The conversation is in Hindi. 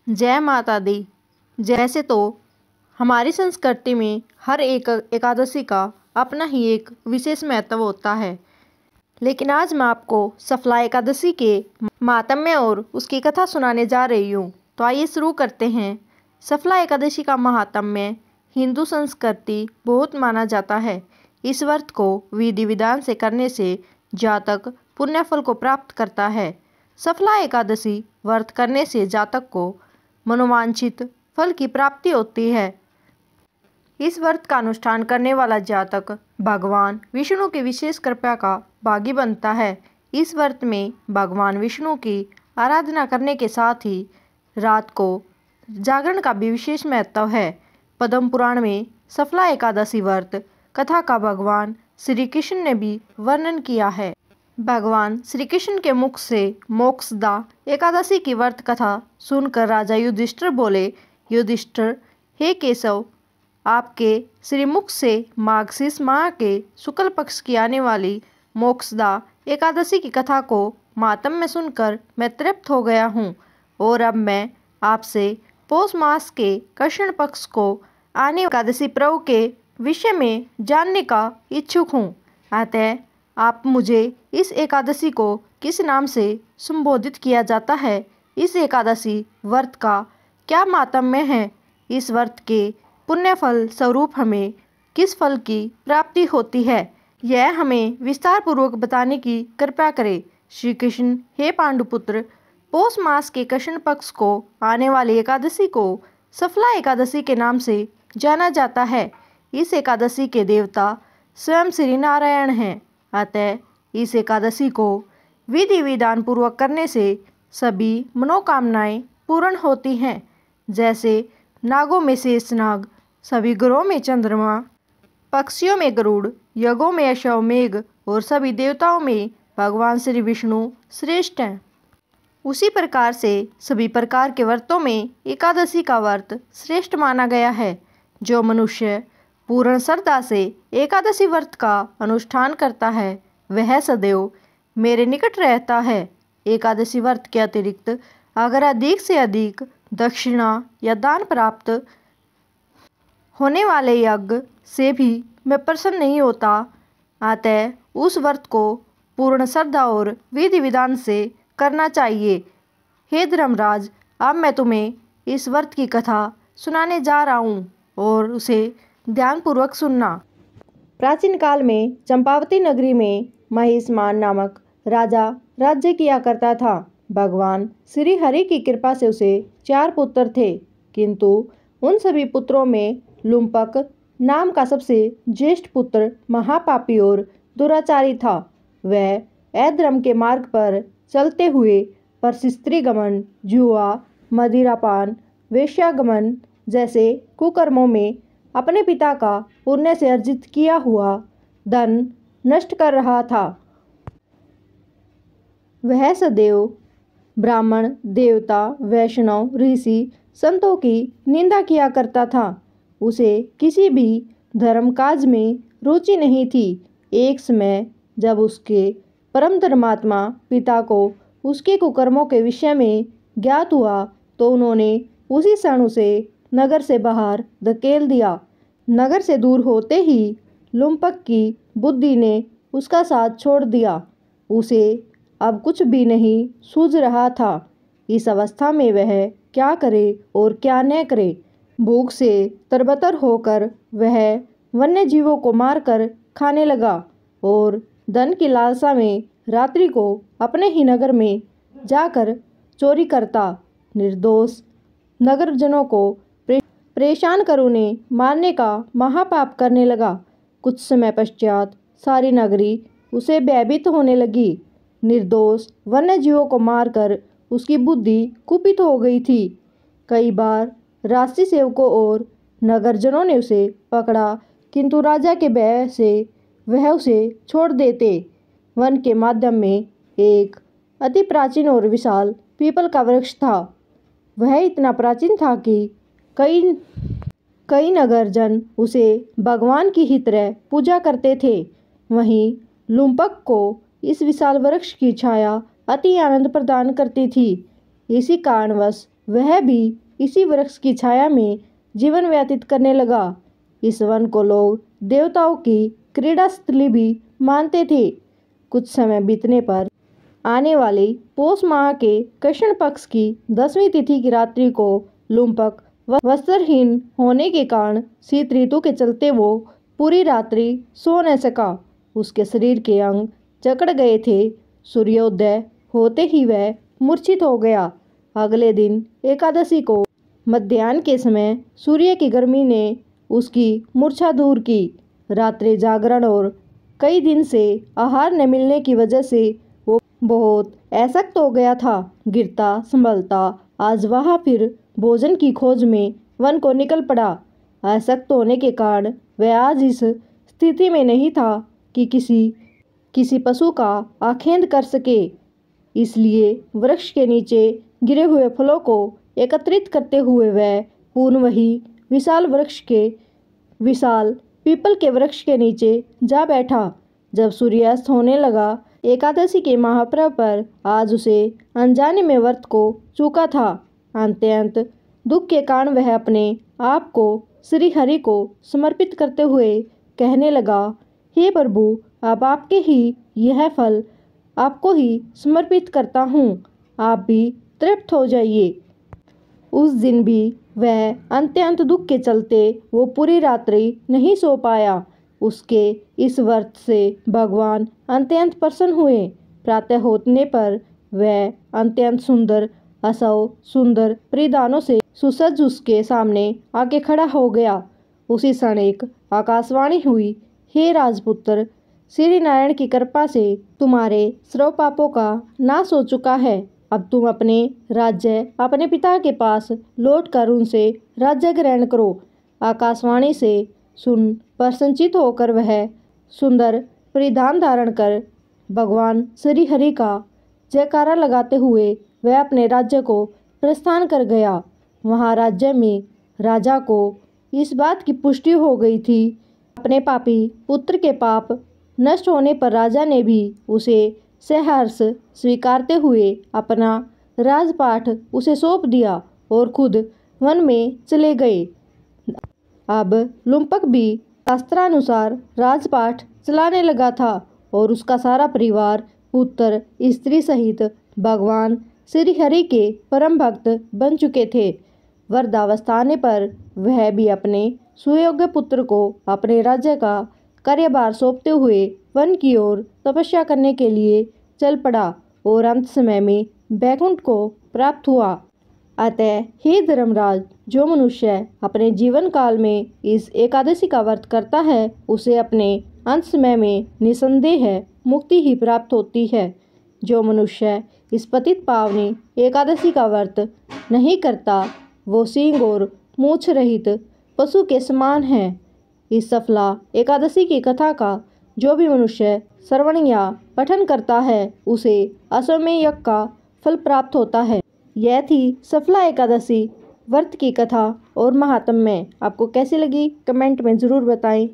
जय माता दी। जैसे तो हमारी संस्कृति में हर एक एकादशी का अपना ही एक विशेष महत्व होता है, लेकिन आज मैं आपको सफला एकादशी के माहात्म्य और उसकी कथा सुनाने जा रही हूँ। तो आइए शुरू करते हैं। सफला एकादशी का महात्म्य हिंदू संस्कृति बहुत माना जाता है। इस व्रत को विधि विधान से करने से जातक पुण्य फल को प्राप्त करता है। सफला एकादशी व्रत करने से जातक को मनोवांछित फल की प्राप्ति होती है। इस व्रत का अनुष्ठान करने वाला जातक भगवान विष्णु की विशेष कृपा का भागी बनता है। इस व्रत में भगवान विष्णु की आराधना करने के साथ ही रात को जागरण का भी विशेष महत्व है। पद्म पुराण में सफला एकादशी व्रत कथा का भगवान श्री कृष्ण ने भी वर्णन किया है। भगवान श्री कृष्ण के मुख से मोक्षदा एकादशी की व्रत कथा सुनकर राजा युधिष्ठिर बोले, युधिष्ठिर, हे केशव, आपके श्रीमुख से माघशीर्ष माह के शुक्ल पक्ष की आने वाली मोक्षदा एकादशी की कथा को मातम सुनकर मैं तृप्त हो गया हूँ और अब मैं आपसे पौष मास के कृष्ण पक्ष को आने एकादशी पर्व के विषय में जानने का इच्छुक हूँ। अतः आप मुझे इस एकादशी को किस नाम से संबोधित किया जाता है? इस एकादशी व्रत का क्या माहात्म्य है? इस व्रत के पुण्य फल स्वरूप हमें किस फल की प्राप्ति होती है? यह हमें विस्तार पूर्वक बताने की कृपा करें। श्री कृष्ण, हे पांडुपुत्र, पौष मास के कृष्ण पक्ष को आने वाली एकादशी को सफला एकादशी के नाम से जाना जाता है। इस एकादशी के देवता स्वयं श्री नारायण हैं। अतः इस एकादशी को विधि विधान पूर्वक करने से सभी मनोकामनाएं पूर्ण होती हैं। जैसे नागों में शेषनाग, सभी ग्रहों में चंद्रमा, पक्षियों में गरुड़, यज्ञों में अश्वमेघ और सभी देवताओं में भगवान श्री विष्णु श्रेष्ठ हैं। उसी प्रकार से सभी प्रकार के व्रतों में एकादशी का व्रत श्रेष्ठ माना गया है। जो मनुष्य पूर्ण श्रद्धा से एकादशी व्रत का अनुष्ठान करता है वह सदैव मेरे निकट रहता है। एकादशी व्रत के अतिरिक्त अगर अधिक से अधिक दक्षिणा या दान प्राप्त होने वाले यज्ञ से भी मैं प्रसन्न नहीं होता। अतः उस व्रत को पूर्ण श्रद्धा और विधि विधान से करना चाहिए। हे धर्मराज, अब मैं तुम्हें इस व्रत की कथा सुनाने जा रहा हूँ और उसे ध्यानपूर्वक सुनना। प्राचीन काल में चंपावती नगरी में महिष्मान नामक राजा राज्य किया करता था। भगवान श्री हरि की कृपा से उसे 4 पुत्र थे, किंतु उन सभी पुत्रों में लुम्पक नाम का सबसे ज्येष्ठ पुत्र महापापी और दुराचारी था। वह अधर्म के मार्ग पर चलते हुए परस्त्रीगमन, जुआ, मदिरापान, वेश्यागमन जैसे कुकर्मों में अपने पिता का पुण्य से अर्जित किया हुआ धन नष्ट कर रहा था। वह सदैव ब्राह्मण, देवता, वैष्णव, ऋषि, संतों की निंदा किया करता था। उसे किसी भी धर्म काज में रुचि नहीं थी। एक समय जब उसके परम धर्मात्मा पिता को उसके कुकर्मों के विषय में ज्ञात हुआ तो उन्होंने उसी क्षण उसे नगर से बाहर धकेल दिया। नगर से दूर होते ही लुम्पक की बुद्धि ने उसका साथ छोड़ दिया। उसे अब कुछ भी नहीं सूझ रहा था। इस अवस्था में वह क्या करे और क्या न करे। भूख से तरबतर होकर वह वन्य जीवों को मारकर खाने लगा और धन की लालसा में रात्रि को अपने ही नगर में जाकर चोरी करता निर्दोष नगरजनों को परेशान कर उन्हें मारने का महापाप करने लगा। कुछ समय पश्चात सारी नगरी उसे भयभीत होने लगी। निर्दोष वन्य जीवों को मारकर उसकी बुद्धि कुपित हो गई थी। कई बार राष्ट्रीय सेवकों और नगरजनों ने उसे पकड़ा, किंतु राजा के भय से वह उसे छोड़ देते। वन के माध्यम में एक अति प्राचीन और विशाल पीपल का वृक्ष था। वह इतना प्राचीन था कि कई नगरजन उसे भगवान की ही तरह पूजा करते थे। वहीं लुम्पक को इस विशाल वृक्ष की छाया अति आनंद प्रदान करती थी। इसी कारणवश वह भी इसी वृक्ष की छाया में जीवन व्यतीत करने लगा। इस वन को लोग देवताओं की क्रीड़ा स्थली भी मानते थे। कुछ समय बीतने पर आने वाली पौष माह के कृष्ण पक्ष की 10वीं तिथि की रात्रि को लुम्पक वस्त्रहीन होने के कारण शीत ऋतु के चलते वो पूरी रात्रि सो न सका। उसके शरीर के अंग जकड़ गए थे। सूर्योदय होते ही वह मूर्छित हो गया। अगले दिन एकादशी को मध्याह्न के समय सूर्य की गर्मी ने उसकी मूर्छा दूर की। रात्रि जागरण और कई दिन से आहार न मिलने की वजह से वो बहुत अशक्त हो गया था। गिरता संभलता आज वह फिर भोजन की खोज में वन को निकल पड़ा। अशक्त होने के कारण वह आज इस स्थिति में नहीं था कि किसी पशु का आखेंद कर सके। इसलिए वृक्ष के नीचे गिरे हुए फलों को एकत्रित करते हुए वह पूर्ण वही विशाल पीपल के वृक्ष के नीचे जा बैठा। जब सूर्यास्त होने लगा, एकादशी के महापर्व पर आज उसे अनजाने में व्रत को चूका था। अत्यंत दुख के कारण वह अपने आप को श्री हरि को समर्पित करते हुए कहने लगा, हे प्रभु, अब आपके ही यह फल आपको ही समर्पित करता हूँ। आप भी तृप्त हो जाइए। उस दिन भी वह अत्यंत दुख के चलते वो पूरी रात्रि नहीं सो पाया। उसके इस व्रत से भगवान अत्यंत प्रसन्न हुए। प्रातः होने पर वह अत्यंत सुंदर परिधानों से सुसज्ज उसके सामने आके खड़ा हो गया। उसी क्षण एक आकाशवाणी हुई, हे राजपुत्र, श्री नारायण की कृपा से तुम्हारे सर्व पापों का नाश हो चुका है। अब तुम अपने राज्य अपने पिता के पास लौटकर उनसे राज्य ग्रहण करो। आकाशवाणी से सुन प्रसन्नचित होकर वह सुंदर परिधान धारण कर भगवान श्री हरि का जयकारा लगाते हुए वह अपने राज्य को प्रस्थान कर गया। वहाँ राज्य में राजा को इस बात की पुष्टि हो गई थी। अपने पापी पुत्र के पाप नष्ट होने पर राजा ने भी उसे सहर्ष स्वीकारते हुए अपना राजपाट उसे सौंप दिया और खुद वन में चले गए। अब लुम्पक भी शास्त्रानुसार राजपाट चलाने लगा था और उसका सारा परिवार पुत्र स्त्री सहित भगवान श्री हरि के परम भक्त बन चुके थे। वृद्धावस्था आने पर वह भी अपने सुयोग्य पुत्र को अपने राज्य का कार्यभार सौंपते हुए वन की ओर तपस्या करने के लिए चल पड़ा और अंत समय में बैकुंठ को प्राप्त हुआ। अतः हे धर्मराज, जो मनुष्य अपने जीवन काल में इस एकादशी का व्रत करता है उसे अपने अंत समय में निसंदेह मुक्ति ही प्राप्त होती है। जो मनुष्य इस पतित पावनी एकादशी का व्रत नहीं करता वो सींग और मूछ रहित पशु के समान है। इस सफला एकादशी की कथा का जो भी मनुष्य श्रवण या पठन करता है उसे अश्वमेध यज्ञ का फल प्राप्त होता है। यह थी सफला एकादशी व्रत की कथा और महात्म्य। आपको कैसी लगी कमेंट में ज़रूर बताएं।